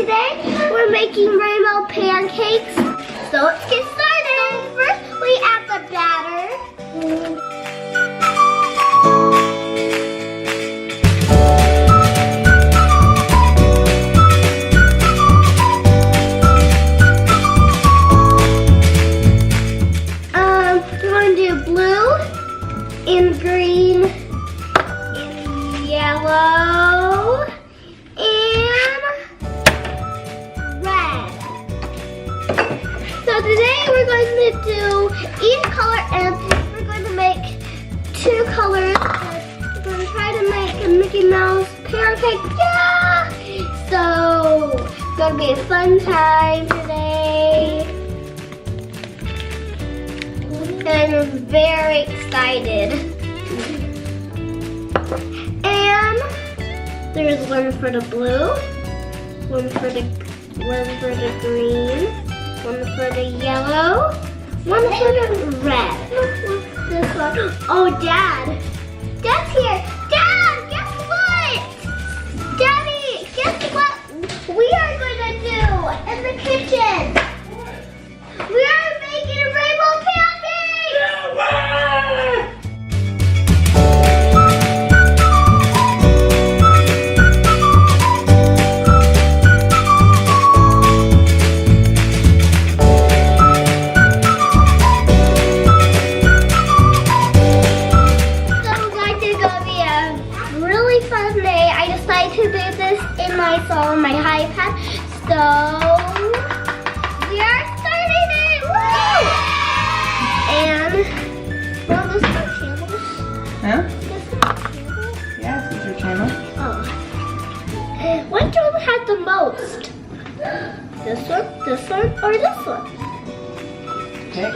today we're making rainbow pancakes. So let's get started. First we add the batter. We're going to do blue and green and yellow and red. So today we're going to do each color and we're going to make two colors. We're going to try to make a Mickey Mouse pancake. Yeah! So it's going to be a fun time today. And I'm very excited. And there's one for the blue, one for the green, one for the yellow, one for the red. This one. Oh, Dad. Dad's here. Dad, guess what? Daddy, guess what we are going to do in the kitchen? We are making a rainbow pancake! On my iPad, so we are starting it! Woo! And well, this is our channel. Huh? This is our channel. Yeah, this is your channel. Oh. Which one has the most? This one, or this one? Pick.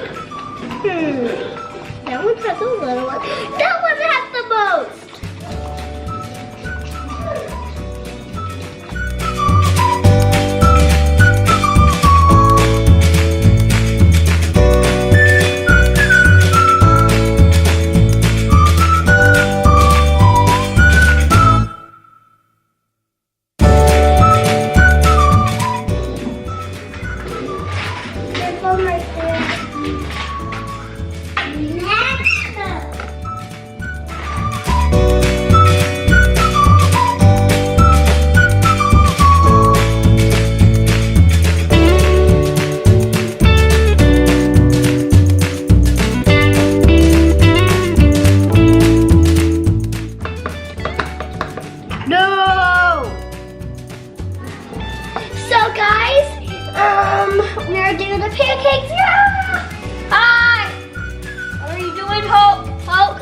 That one has a little one. That one has the most! We are doing the pancakes. Yeah! Hi! What are you doing, Hope? Hope.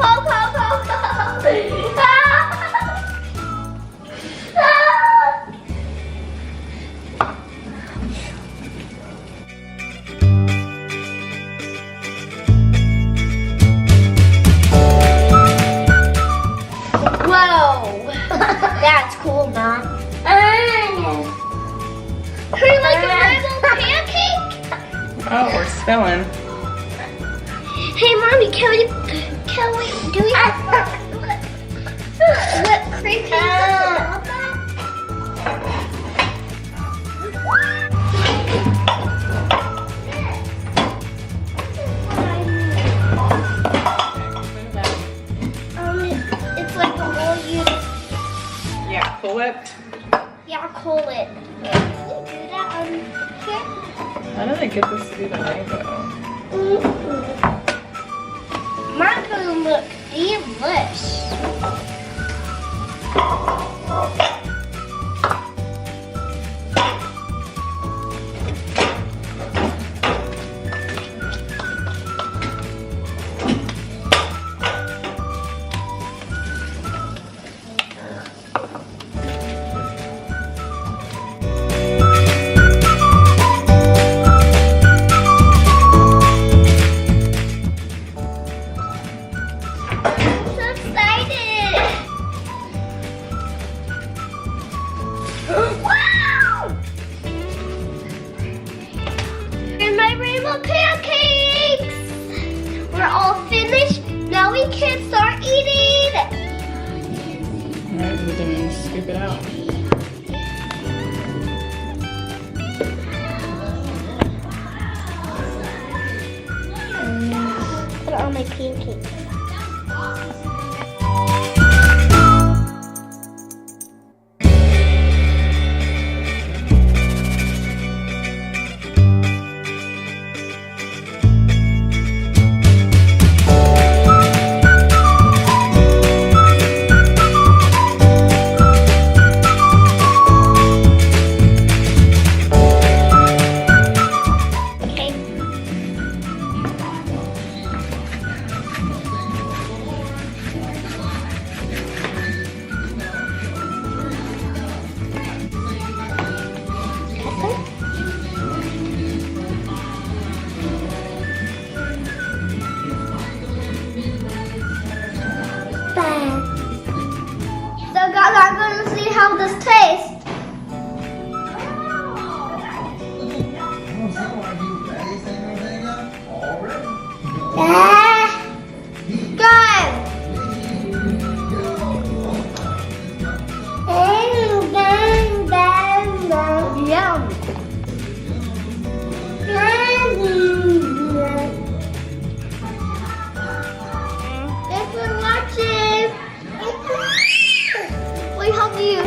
Whoa! That's cool, Mom. Can you like a rainbow pancake? Oh, we're spilling. Hey, Mommy, do we have whipped cream on that? It's like a whole unit. Yeah, full whipped. Yeah, cool it. Do that on here. How do they get this to be the rainbow? Mine's gonna look delish. we can start eating. Alright, we can scoop it out. it on my pancakes. So guys, I'm going to see how this tastes. Good. Yum. Thanks for watching. We hope you